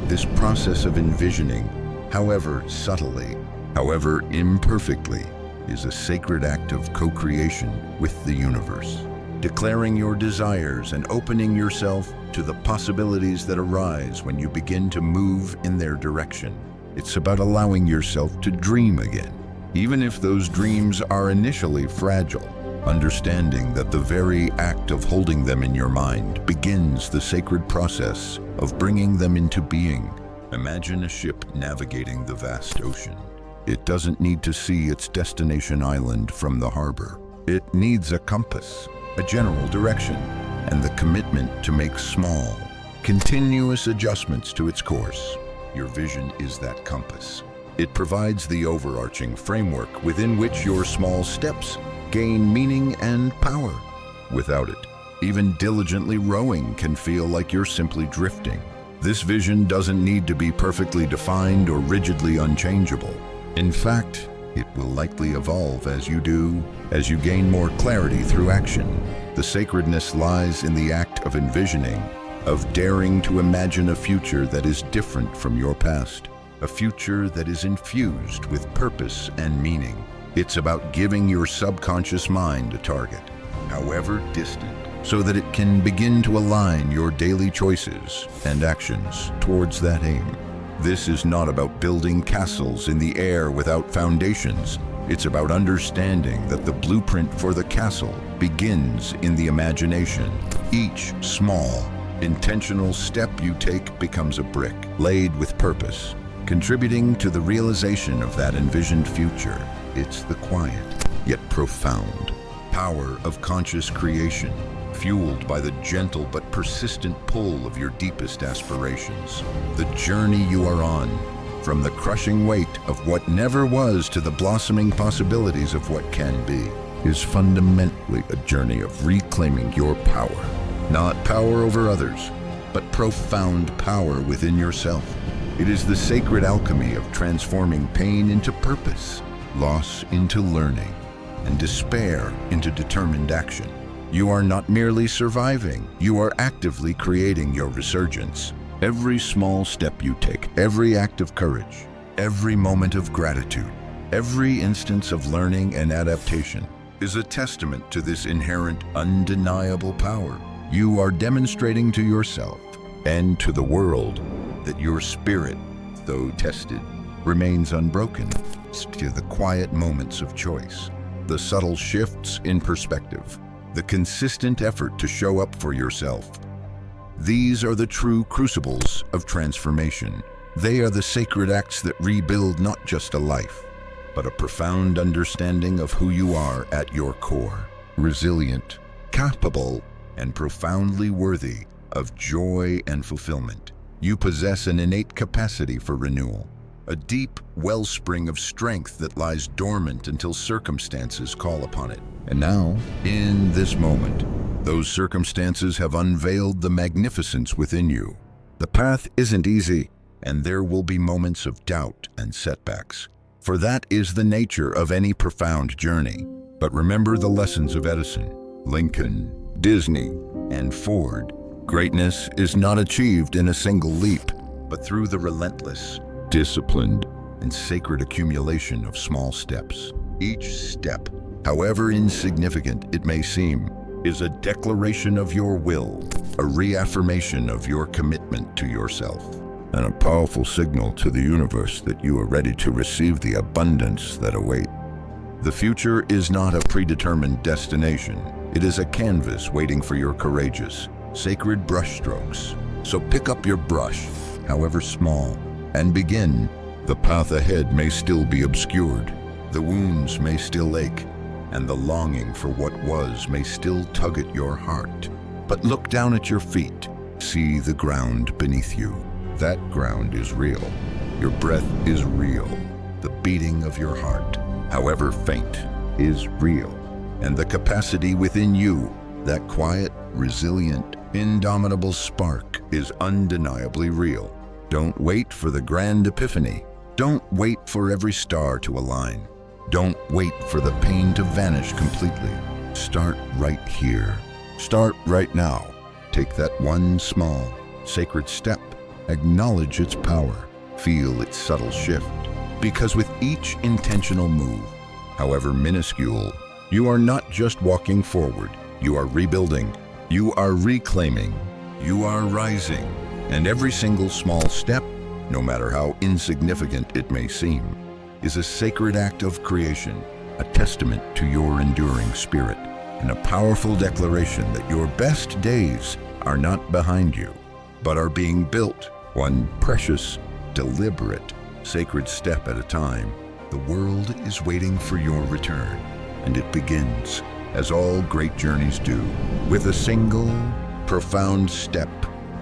This process of envisioning, however subtly, however imperfectly, is a sacred act of co-creation with the universe, declaring your desires and opening yourself to the possibilities that arise when you begin to move in their direction. It's about allowing yourself to dream again, even if those dreams are initially fragile, understanding that the very act of holding them in your mind begins the sacred process of bringing them into being. Imagine a ship navigating the vast ocean. It doesn't need to see its destination island from the harbor. It needs a compass, a general direction, and the commitment to make small, continuous adjustments to its course. Your vision is that compass. It provides the overarching framework within which your small steps gain meaning and power. Without it, even diligently rowing can feel like you're simply drifting. This vision doesn't need to be perfectly defined or rigidly unchangeable. In fact, it will likely evolve as you gain more clarity through action. The sacredness lies in the act of envisioning, of daring to imagine a future that is different from your past, a future that is infused with purpose and meaning. It's about giving your subconscious mind a target, however distant, so that it can begin to align your daily choices and actions towards that aim. This is not about building castles in the air without foundations. It's about understanding that the blueprint for the castle begins in the imagination. Each small, intentional step you take becomes a brick laid with purpose, contributing to the realization of that envisioned future. It's the quiet, yet profound power of conscious creation, fueled by the gentle but persistent pull of your deepest aspirations. The journey you are on, from the crushing weight of what never was to the blossoming possibilities of what can be, is fundamentally a journey of reclaiming your power. Not power over others, but profound power within yourself. It is the sacred alchemy of transforming pain into purpose, loss into learning, and despair into determined action. You are not merely surviving, you are actively creating your resurgence. Every small step you take, every act of courage, every moment of gratitude, every instance of learning and adaptation is a testament to this inherent, undeniable power. You are demonstrating to yourself and to the world that your spirit, though tested, remains unbroken to the quiet moments of choice, the subtle shifts in perspective, the consistent effort to show up for yourself. These are the true crucibles of transformation. They are the sacred acts that rebuild not just a life, but a profound understanding of who you are at your core, resilient, capable, and profoundly worthy of joy and fulfillment. You possess an innate capacity for renewal, a deep wellspring of strength that lies dormant until circumstances call upon it. And now, in this moment, those circumstances have unveiled the magnificence within you. The path isn't easy, and there will be moments of doubt and setbacks, for that is the nature of any profound journey. But remember the lessons of Edison, Lincoln, Disney, and Ford. Greatness is not achieved in a single leap, but through the relentless, disciplined, and sacred accumulation of small steps. Each step, however insignificant it may seem, is a declaration of your will, a reaffirmation of your commitment to yourself, and a powerful signal to the universe that you are ready to receive the abundance that awaits. The future is not a predetermined destination. It is a canvas waiting for your courageous, sacred brushstrokes. So pick up your brush, however small, and begin. The path ahead may still be obscured, the wounds may still ache, and the longing for what was may still tug at your heart. But look down at your feet. See the ground beneath you. That ground is real. Your breath is real. The beating of your heart, however faint, is real. And the capacity within you That quiet, resilient, indomitable spark is undeniably real. Don't wait for the grand epiphany. Don't wait for every star to align. Don't wait for the pain to vanish completely. Start right here. Start right now. Take that one small, sacred step. Acknowledge its power. Feel its subtle shift. Because with each intentional move, however minuscule, you are not just walking forward. You are rebuilding. You are reclaiming. You are rising. And every single small step, no matter how insignificant it may seem, is a sacred act of creation, a testament to your enduring spirit, and a powerful declaration that your best days are not behind you, but are being built, one precious, deliberate, sacred step at a time. The world is waiting for your return, and it begins, as all great journeys do, with a single, profound step.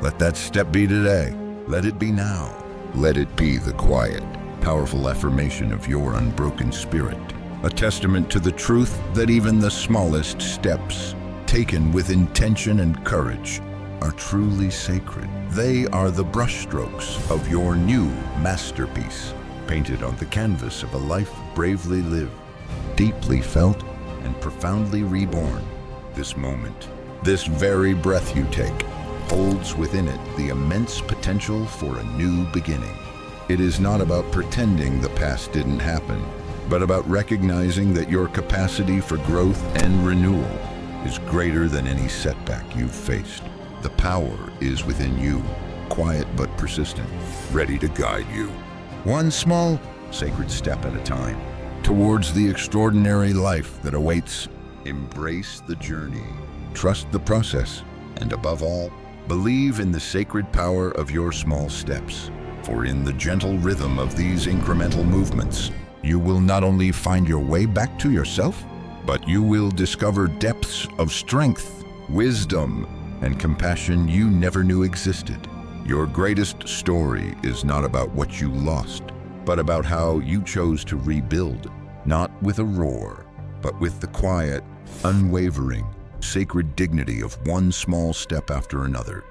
Let that step be today. Let it be now. Let it be the quiet, powerful affirmation of your unbroken spirit, a testament to the truth that even the smallest steps, taken with intention and courage, are truly sacred. They are the brushstrokes of your new masterpiece, painted on the canvas of a life bravely lived, deeply felt, and profoundly reborn. This moment, this very breath you take, holds within it the immense potential for a new beginning. It is not about pretending the past didn't happen, but about recognizing that your capacity for growth and renewal is greater than any setback you've faced. The power is within you, quiet but persistent, ready to guide you, one small, sacred step at a time, towards the extraordinary life that awaits. Embrace the journey, trust the process, and above all, believe in the sacred power of your small steps. For in the gentle rhythm of these incremental movements, you will not only find your way back to yourself, but you will discover depths of strength, wisdom, and compassion you never knew existed. Your greatest story is not about what you lost, but about how you chose to rebuild, not with a roar, but with the quiet, unwavering, sacred dignity of one small step after another.